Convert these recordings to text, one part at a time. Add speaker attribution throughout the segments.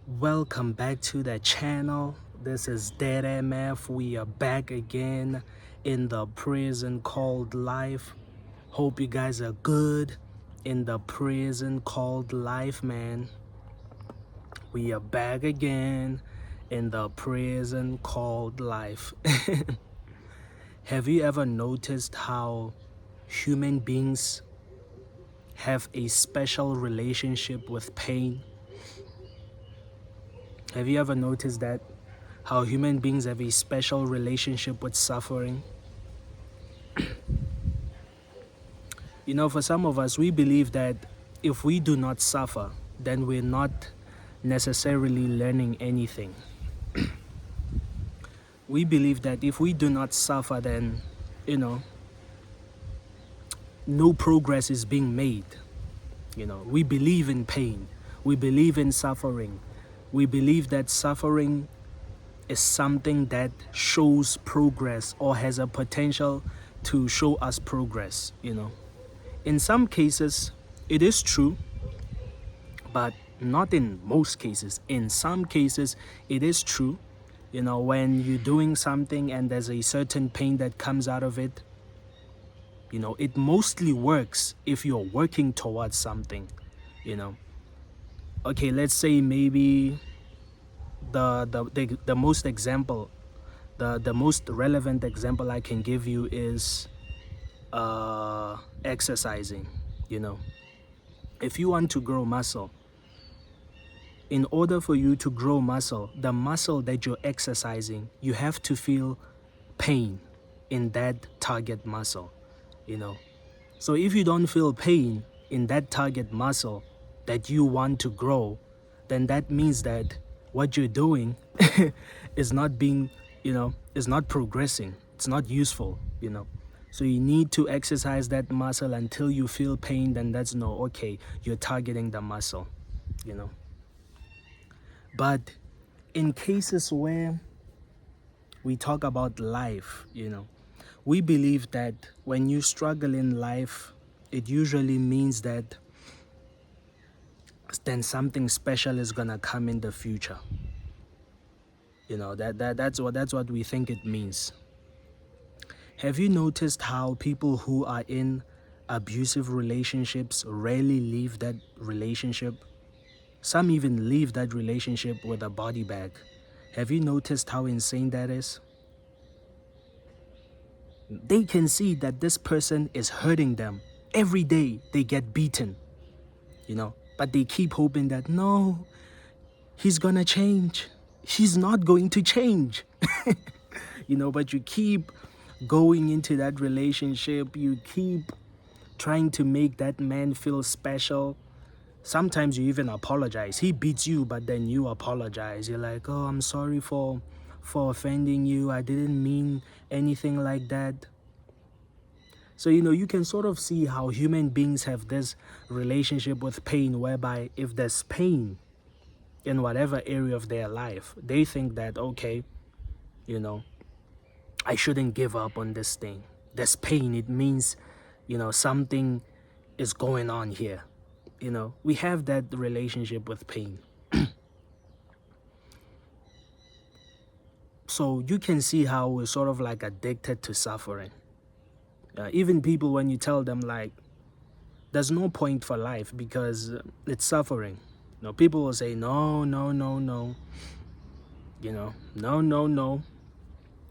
Speaker 1: Welcome back to the channel. This is DeadMf. We are back again in the prison called life. Hope you guys are good in the prison called life, man. We are back again in the prison called life. Have you ever noticed how human beings have a special relationship with pain? Have you ever noticed that? How human beings have a special relationship with suffering? For some of us, we believe that if we do not suffer, then we're not necessarily learning anything. We believe that if we do not suffer, then, no progress is being made. We believe in pain. We believe in suffering. We believe that suffering is something that shows progress or has a potential to show us progress. In some cases, it is true, but not in most cases. In some cases, it is true. When you're doing something and there's a certain pain that comes out of it, it mostly works if you're working towards something. Okay, let's say maybe the most relevant example I can give you is exercising. If you want to grow muscle, in order for you to grow muscle, the muscle that you're exercising, you have to feel pain in that target muscle. So if you don't feel pain in that target muscle that you want to grow, then that means that what you're doing is not being, is not progressing. It's not useful. So you need to exercise that muscle until you feel pain. Then that's okay, you're targeting the muscle. But in cases where we talk about life, we believe that when you struggle in life, it usually means that then something special is gonna come in the future. That's what we think it means. Have you noticed how people who are in abusive relationships rarely leave that relationship? Some even leave that relationship with a body bag. Have you noticed how insane that is? They can see that this person is hurting them. Every day they get beaten, but they keep hoping that, no, he's gonna change. He's not going to change. But you keep going into that relationship. You keep trying to make that man feel special. Sometimes you even apologize. He beats you, but then you apologize. You're like, oh, I'm sorry for offending you. I didn't mean anything like that. So, you can sort of see how human beings have this relationship with pain, whereby if there's pain in whatever area of their life, they think that, okay, I shouldn't give up on this thing. There's pain. It means, something is going on here. We have that relationship with pain. So you can see how we're sort of like addicted to suffering. Even people, when you tell them like, there's no point for life because it's suffering. People will say, no, no, no, no. No, no, no.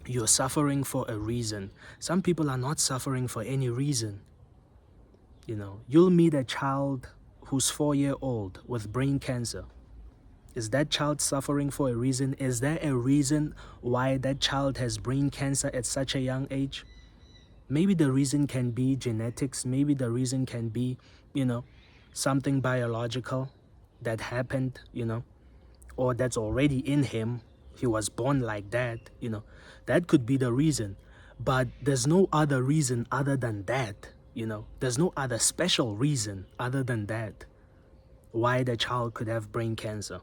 Speaker 1: You're suffering for a reason. Some people are not suffering for any reason. You'll meet a child who's 4-year-old with brain cancer. Is that child suffering for a reason? Is there a reason why that child has brain cancer at such a young age? Maybe the reason can be genetics. Maybe the reason can be, something biological that happened, or that's already in him. He was born like that, That could be the reason. But there's no other reason other than that, There's no other special reason other than that why the child could have brain cancer.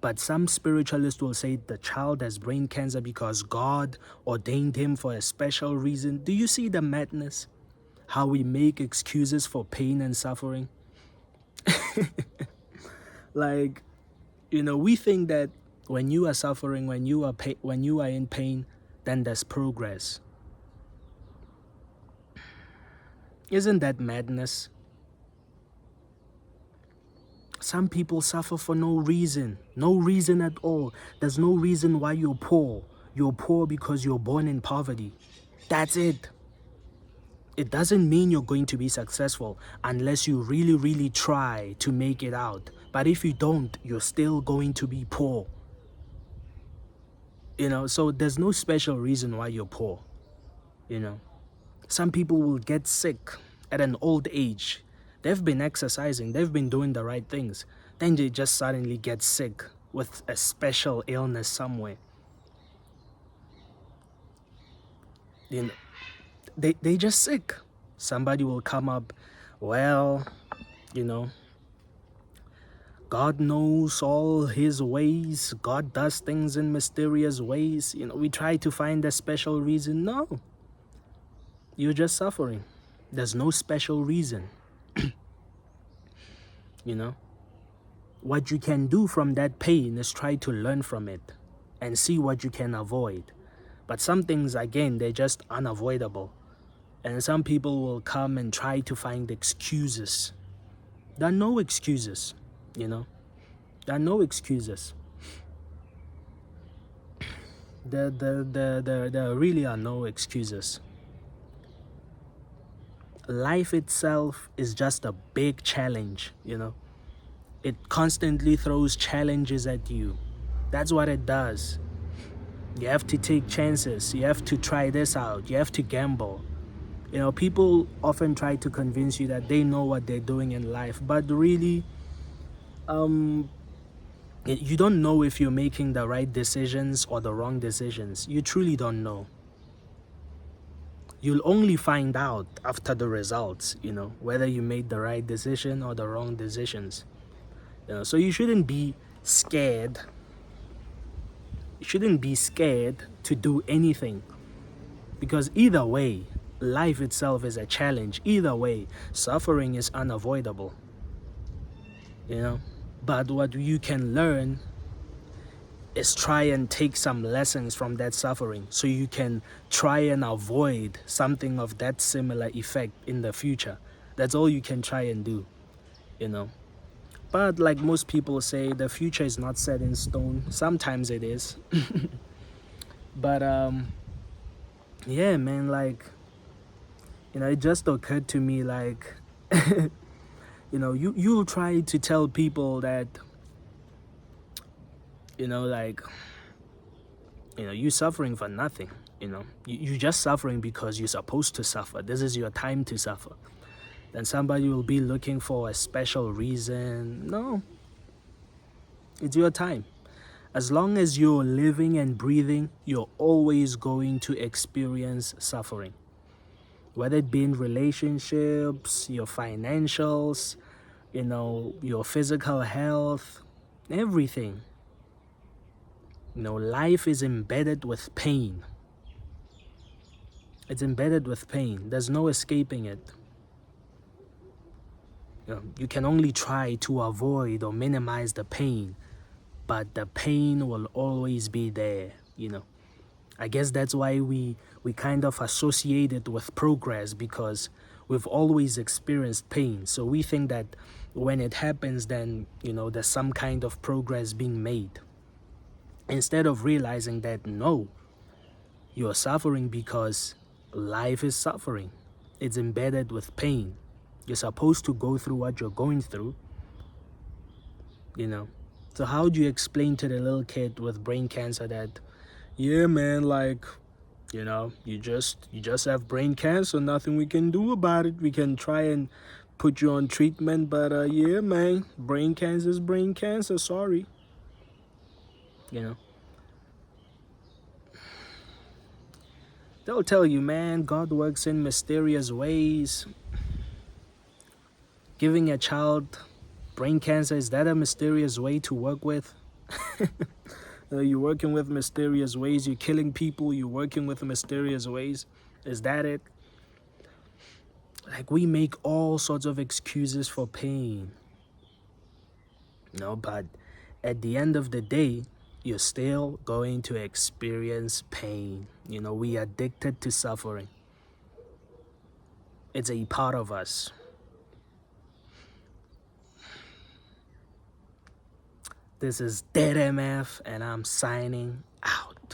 Speaker 1: But some spiritualists will say the child has brain cancer because God ordained him for a special reason. Do you see the madness? How we make excuses for pain and suffering? Like, We think that when you are suffering, when you are in pain, then there's progress. Isn't that madness? Some people suffer for no reason at all. There's no reason why you're poor. You're poor because you're born in poverty. That's it. It doesn't mean you're going to be successful unless you really, really try to make it out. But if you don't, you're still going to be poor. So there's no special reason why you're poor. Some people will get sick at an old age. They've been exercising, they've been doing the right things. Then they just suddenly get sick with a special illness somewhere. They just sick. Somebody will come up, well, God knows all his ways. God does things in mysterious ways. We try to find a special reason. No. You're just suffering. There's no special reason. What you can do from that pain is try to learn from it and see what you can avoid. But some things, again, they're just unavoidable. And some people will come and try to find excuses. There are no excuses, There are no excuses. There really are no excuses. Life itself is just a big challenge, It constantly throws challenges at you. That's what it does. You have to take chances. You have to try this out. You have to gamble. People often try to convince you that they know what they're doing in life, but really, you don't know if you're making the right decisions or the wrong decisions. You truly don't know. You'll only find out after the results, whether you made the right decision or the wrong decisions. So you shouldn't be scared. You shouldn't be scared to do anything, because either way, life itself is a challenge. Either way, suffering is unavoidable. But what you can learn is try and take some lessons from that suffering so you can try and avoid something of that similar effect in the future. That's all you can try and do, But like most people say, the future is not set in stone. Sometimes it is. But yeah, man, it just occurred to me, you'll try to tell people that, you're suffering for nothing. You're just suffering because you're supposed to suffer. This is your time to suffer. Then somebody will be looking for a special reason. No, it's your time. As long as you're living and breathing, you're always going to experience suffering. Whether it be in relationships, your financials, your physical health, everything. Life is embedded with pain. It's embedded with pain. There's no escaping it. You can only try to avoid or minimize the pain, but the pain will always be there, I guess that's why we kind of associate it with progress, because we've always experienced pain. So we think that when it happens, then, there's some kind of progress being made. Instead of realizing that, no, you're suffering because life is suffering. It's embedded with pain. You're supposed to go through what you're going through, So how do you explain to the little kid with brain cancer that, yeah, man, you just have brain cancer, nothing we can do about it. We can try and put you on treatment, but yeah, man, brain cancer is brain cancer, sorry. They'll tell you, man, God works in mysterious ways. Giving a child brain cancer, is that a mysterious way to work with? You're working with mysterious ways. You're killing people. You're working with mysterious ways. Is that it? We make all sorts of excuses for pain. But at the end of the day, you're still going to experience pain. You know, we are addicted to suffering. It's a part of us. This is DeadMf and I'm signing